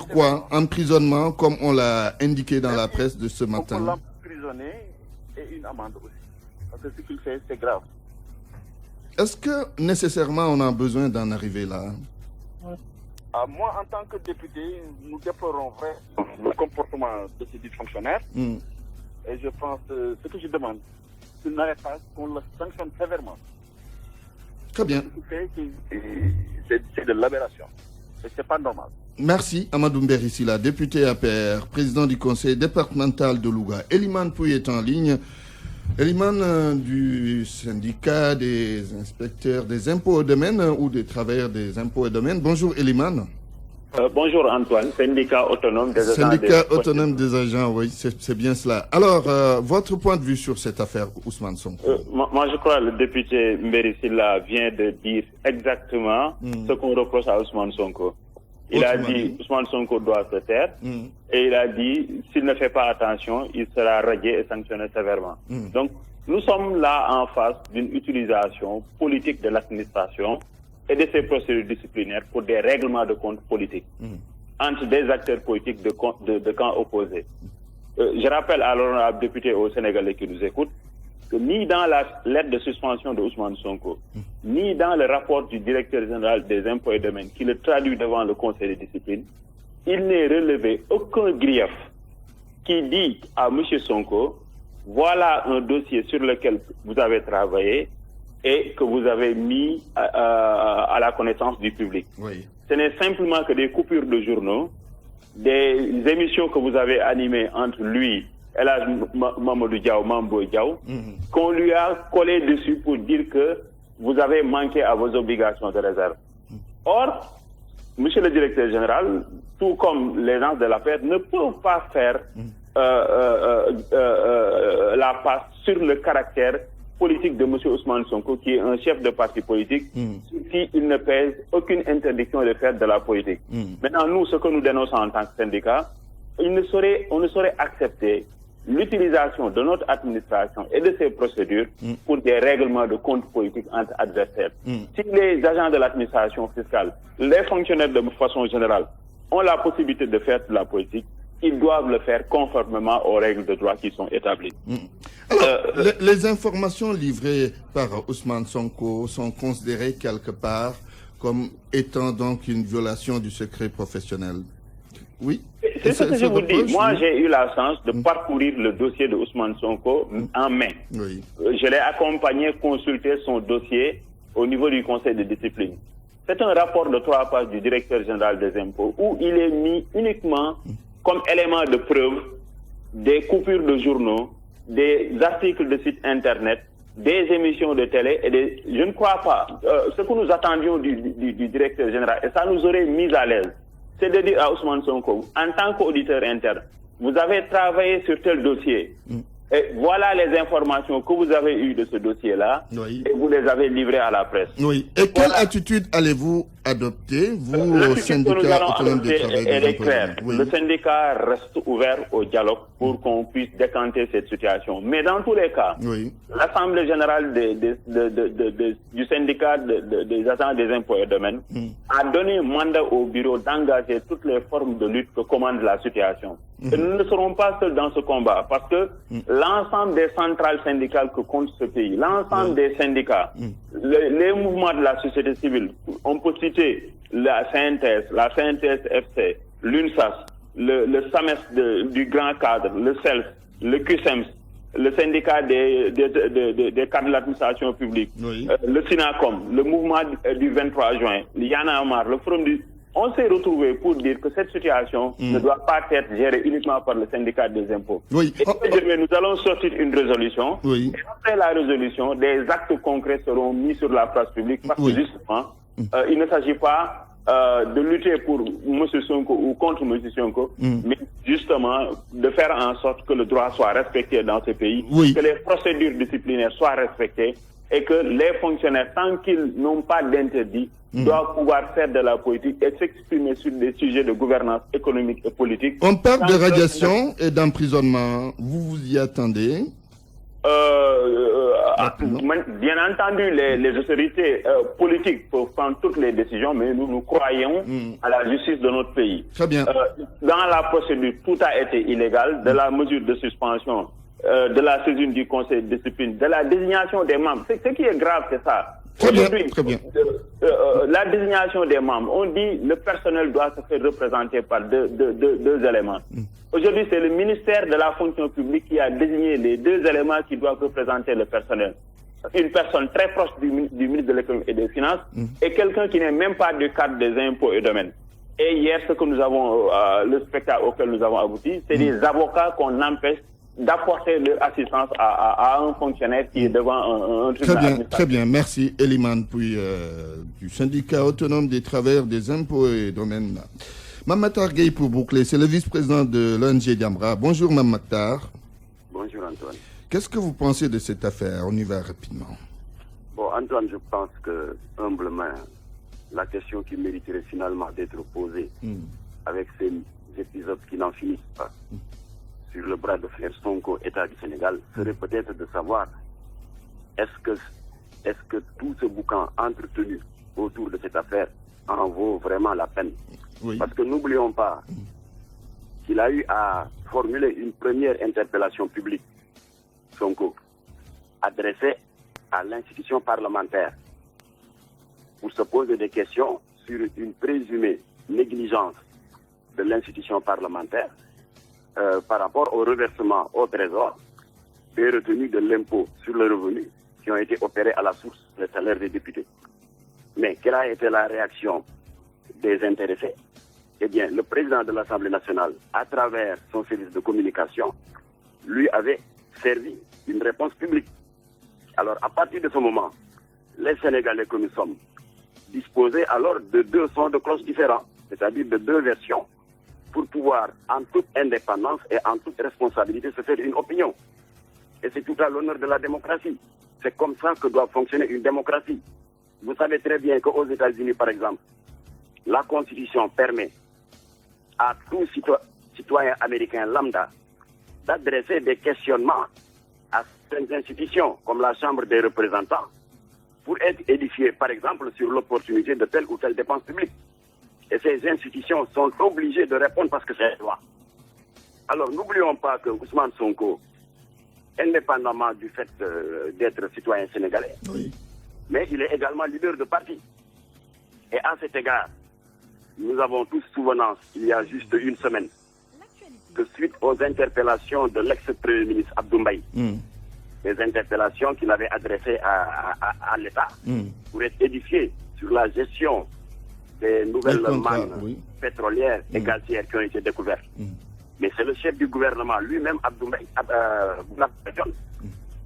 quoi? Emprisonnement, comme on l'a indiqué dans la presse de ce matin. On peut l'emprisonner et une amende aussi. Parce que ce qu'il fait, c'est grave. Est-ce que nécessairement on a besoin d'en arriver là? Moi, en tant que député, nous déplorons vraiment le comportement de ces fonctionnaires. Et je pense ce que je demande, qu'il n'arrête pas, qu'on le sanctionne sévèrement. Très bien. C'est de l'aberration. Et c'est pas normal. Merci Amadou Mbérissila, député APR, président du conseil départemental de Louga. Eliman Pouy est en ligne. Eliman du syndicat des inspecteurs des impôts et domaines ou des travailleurs des impôts et domaines. Bonjour Eliman. Bonjour Antoine, syndicat autonome des agents. Syndicat autonome des agents, oui, c'est bien cela. Alors, votre point de vue sur cette affaire, Ousmane Sonko? Moi, je crois que le député Mbéri Sylla vient de dire exactement ce qu'on reproche à Ousmane Sonko. Il a dit Ousmane Sonko doit se taire et il a dit s'il ne fait pas attention, il sera radié et sanctionné sévèrement. Donc, nous sommes là en face d'une utilisation politique de l'administration et de ses procédures disciplinaires pour des règlements de compte politiques entre des acteurs politiques de camps opposés. Je rappelle à l'honorable député au Sénégalais qui nous écoute que ni dans la lettre de suspension de Ousmane Sonko, ni dans le rapport du directeur général des impôts et domaines qui le traduit devant le conseil de discipline, il n'est relevé aucun grief qui dit à M. Sonko, voilà un dossier sur lequel vous avez travaillé et que vous avez mis à la connaissance du public. Oui. Ce n'est simplement que des coupures de journaux, des émissions que vous avez animées entre lui et la Mamadou Diaw, Mambo Diaw, qu'on lui a collé dessus pour dire que vous avez manqué à vos obligations de réserve. Or, monsieur le directeur général, tout comme les gens de l'affaire, ne peuvent pas faire la passe sur le caractère politique de M. Ousmane Sonko, qui est un chef de parti politique, sur qui il ne pèse aucune interdiction de faire de la politique. Maintenant, nous, ce que nous dénonçons en tant que syndicat, on ne saurait accepter l'utilisation de notre administration et de ses procédures pour des règlements de compte politique entre adversaires. Si les agents de l'administration fiscale, les fonctionnaires de façon générale, ont la possibilité de faire de la politique, ils doivent le faire conformément aux règles de droit qui sont établies. Alors, les informations livrées par Ousmane Sonko sont considérées quelque part comme étant donc une violation du secret professionnel. Oui. C'est ce que je vous dis. Moi, j'ai eu la chance de parcourir le dossier de Ousmane Sonko en main. Oui. Je l'ai accompagné consulter son dossier au niveau du conseil de discipline. C'est un rapport de 3 pages du directeur général des impôts où il est mis uniquement comme élément de preuve des coupures de journaux, des articles de sites internet, des émissions de télé et je ne crois pas, ce que nous attendions du directeur général, et ça nous aurait mis à l'aise, c'est de dire à Ousmane Sonko, en tant qu'auditeur interne, vous avez travaillé sur tel dossier, et voilà les informations que vous avez eues de ce dossier-là, et vous les avez livrées à la presse. Oui. Et quelle attitude allez-vous adopter, vous, au syndicat autonome des travailleurs des impôts? Le syndicat reste ouvert au dialogue pour qu'on puisse décanter cette situation. Mais dans tous les cas, l'Assemblée générale du syndicat des agents des impôts et domaines a donné mandat au bureau d'engager toutes les formes de lutte que commande la situation. Et nous ne serons pas seuls dans ce combat parce que l'ensemble des centrales syndicales que compte ce pays, l'ensemble des syndicats, les mouvements de la société civile, on peut citer la CNTS, la CNTS-FC, l'UNSAS, le SAMES du Grand Cadre, le CELF, le QSEMS, le syndicat des cadres de l'administration publique, le SINACOM, le mouvement du 23 juin, le Y'en a marre, le Forum du... On s'est retrouvé pour dire que cette situation ne doit pas être gérée uniquement par le syndicat des impôts. Oui. Et nous allons sortir une résolution. Oui. Et après la résolution, des actes concrets seront mis sur la place publique parce que justement, il ne s'agit pas de lutter pour M. Sonko ou contre M. Sonko, mais justement de faire en sorte que le droit soit respecté dans ce pays, que les procédures disciplinaires soient respectées et que les fonctionnaires, tant qu'ils n'ont pas d'interdit, doivent pouvoir faire de la politique et s'exprimer sur des sujets de gouvernance économique et politique. On parle de radiation et d'emprisonnement. Vous vous y attendez? Bien entendu, les autorités politiques peuvent prendre toutes les décisions, mais nous croyons à la justice de notre pays. Très bien. Dans la procédure, tout a été illégal, de la mesure de suspension, de la saisine du conseil de discipline, de la désignation des membres. Ce qui est grave, c'est ça. Très bien. La désignation des membres, on dit le personnel doit se faire représenter par deux éléments. Aujourd'hui, c'est le ministère de la fonction publique qui a désigné les 2 éléments qui doivent représenter le personnel. Une personne très proche du ministre de l'économie et des finances et quelqu'un qui n'est même pas du cadre des impôts et domaines. Et hier, ce que nous avons, le spectacle auquel nous avons abouti, c'est des avocats qu'on empêche d'apporter leur assistance à un fonctionnaire qui est devant un tribunal. Très bien. Merci, Eliman Pouy, du syndicat autonome des travailleurs des impôts et domaines. Mamatar Gueye pour boucler, c'est le vice-président de l'ONG Jamra. Bonjour Mamatar. Bonjour Antoine. Qu'est-ce que vous pensez de cette affaire? On y va rapidement. Bon Antoine, je pense que humblement, la question qui mériterait finalement d'être posée avec ces épisodes qui n'en finissent pas sur le bras de frère Sonko, État du Sénégal, serait peut-être de savoir est-ce que tout ce boucan entretenu autour de cette affaire en vaut vraiment la peine. Parce que n'oublions pas qu'il a eu à formuler une première interpellation publique, Sonko, adressée à l'institution parlementaire pour se poser des questions sur une présumée négligence de l'institution parlementaire par rapport au reversement au Trésor des retenues de l'impôt sur le revenu qui ont été opérés à la source des salaires des députés. Mais quelle a été la réaction des intéressés? Eh bien, le président de l'Assemblée nationale, à travers son service de communication, lui avait servi une réponse publique. Alors, à partir de ce moment, les Sénégalais que nous sommes disposaient alors de deux sons de cloche différents, c'est-à-dire de deux versions, pour pouvoir, en toute indépendance et en toute responsabilité, se faire une opinion. Et c'est tout à l'honneur de la démocratie. C'est comme ça que doit fonctionner une démocratie. Vous savez très bien qu'aux États-Unis, par exemple, la Constitution permet à tout citoyen américain lambda d'adresser des questionnements à certaines institutions, comme la Chambre des représentants, pour être édifié, par exemple, sur l'opportunité de telle ou telle dépense publique. Et ces institutions sont obligées de répondre parce que c'est la loi. Alors, n'oublions pas que Ousmane Sonko, indépendamment du fait d'être citoyen sénégalais, mais il est également leader de parti. Et à cet égard, nous avons tous souvenance, il y a juste une semaine, que suite aux interpellations de l'ex-premier ministre Abdou Mbaye, des interpellations qu'il avait adressées à l'État pour être édifié sur la gestion des nouvelles mannes pétrolières et gazières qui ont été découvertes. Mais c'est le chef du gouvernement lui-même, Abdou Mbaye,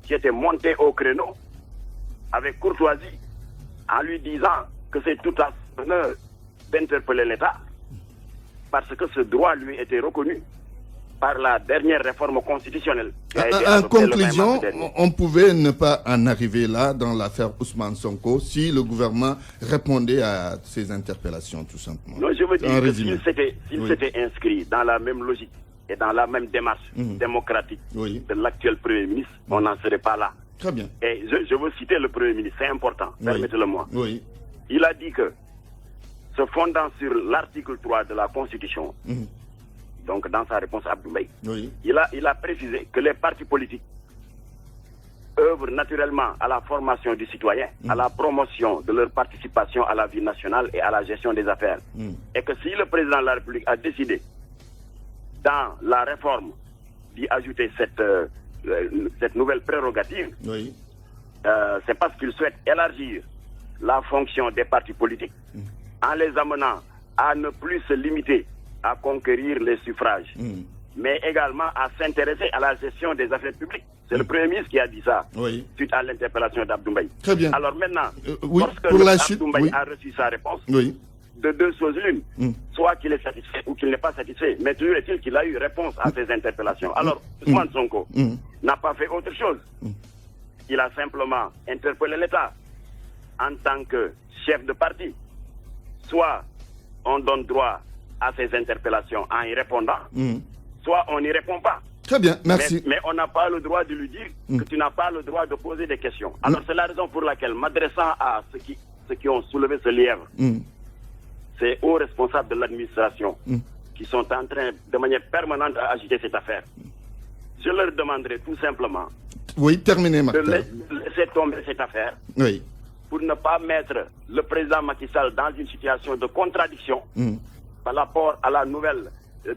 qui était monté au créneau avec courtoisie en lui disant que c'est tout à l'honneur d'interpeller l'État parce que ce droit lui était reconnu par la dernière réforme constitutionnelle. En conclusion, on pouvait ne pas en arriver là dans l'affaire Ousmane Sonko si le gouvernement répondait à ces interpellations, tout simplement. Non, je veux dire que s'il s'était inscrit dans la même logique et dans la même démarche démocratique de l'actuel Premier ministre, on n'en serait pas là. Très bien. Et je veux citer le Premier ministre, c'est important, permettez-le-moi. Il a dit que, se fondant sur l'article 3 de la Constitution, donc dans sa réponse à Abdou Mbaye, il a précisé que les partis politiques œuvrent naturellement à la formation du citoyen, à la promotion de leur participation à la vie nationale et à la gestion des affaires. Et que si le président de la République a décidé, dans la réforme, d'y ajouter cette nouvelle prérogative, c'est parce qu'il souhaite élargir la fonction des partis politiques en les amenant à ne plus se limiter à conquérir les suffrages, mais également à s'intéresser à la gestion des affaires publiques. C'est le Premier ministre qui a dit ça, suite à l'interpellation d'Abdou Mbaye. Très bien. Alors maintenant, lorsque Abdou Mbaye a reçu sa réponse, de deux choses l'une, soit qu'il est satisfait ou qu'il n'est pas satisfait, mais toujours est-il qu'il a eu réponse à ces interpellations. Alors, Ousmane Sonko n'a pas fait autre chose. Il a simplement interpellé l'État en tant que chef de parti. Soit on donne droit à ces interpellations en y répondant, soit on n'y répond pas. Très bien, merci. Mais on n'a pas le droit de lui dire que tu n'as pas le droit de poser des questions. Alors c'est la raison pour laquelle, m'adressant à ceux qui ont soulevé ce lièvre, ces hauts responsables de l'administration qui sont en train, de manière permanente, à agiter cette affaire, je leur demanderai tout simplement terminez, de laisser tomber cette affaire pour ne pas mettre le président Macky Sall dans une situation de contradiction par rapport à la nouvelle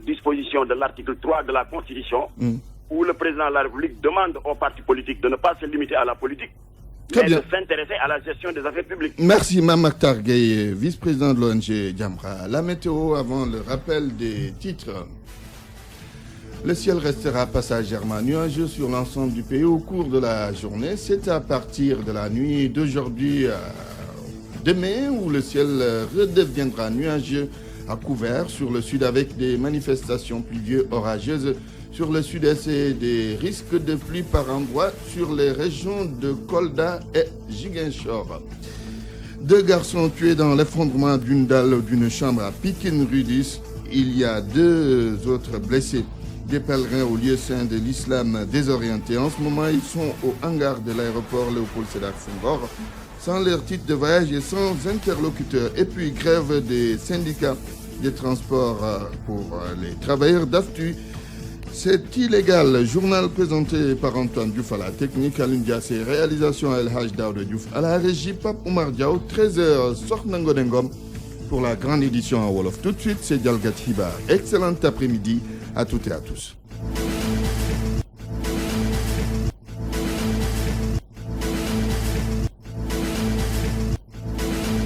disposition de l'article 3 de la Constitution où le président de la République demande aux partis politiques de ne pas se limiter à la politique, mais de s'intéresser à la gestion des affaires publiques. Merci Mamatar Gueye, vice-président de l'ONG Jamra. La météo avant le rappel des titres. Le ciel restera passagèrement nuageux sur l'ensemble du pays au cours de la journée. C'est à partir de la nuit d'aujourd'hui à demain où le ciel redeviendra nuageux à couvert sur le sud avec des manifestations pluvieuses orageuses sur le sud-est et des risques de pluie par endroits sur les régions de Kolda et Ziguinchor. 2 garçons tués dans l'effondrement d'une dalle d'une chambre à Pikine-Rudis. Il y a 2 autres blessés. Des pèlerins au lieu saint de l'islam désorientés. En ce moment, ils sont au hangar de l'aéroport Léopold Sédar Senghor, sans leur titre de voyage et sans interlocuteur. Et puis, grève des syndicats des transports pour les travailleurs d'AFTU. C'est illégal. Journal présenté par Antoine Diouf à la technique, Alioune Diassé, réalisation El Hadj Daouda Diouf à la régie, Pape Oumar Diaw, 13h, Sokhna Ngoné Ngom pour la grande édition en Wolof. Tout de suite, c'est Dialgat Hiba. Excellent après-midi à toutes et à tous.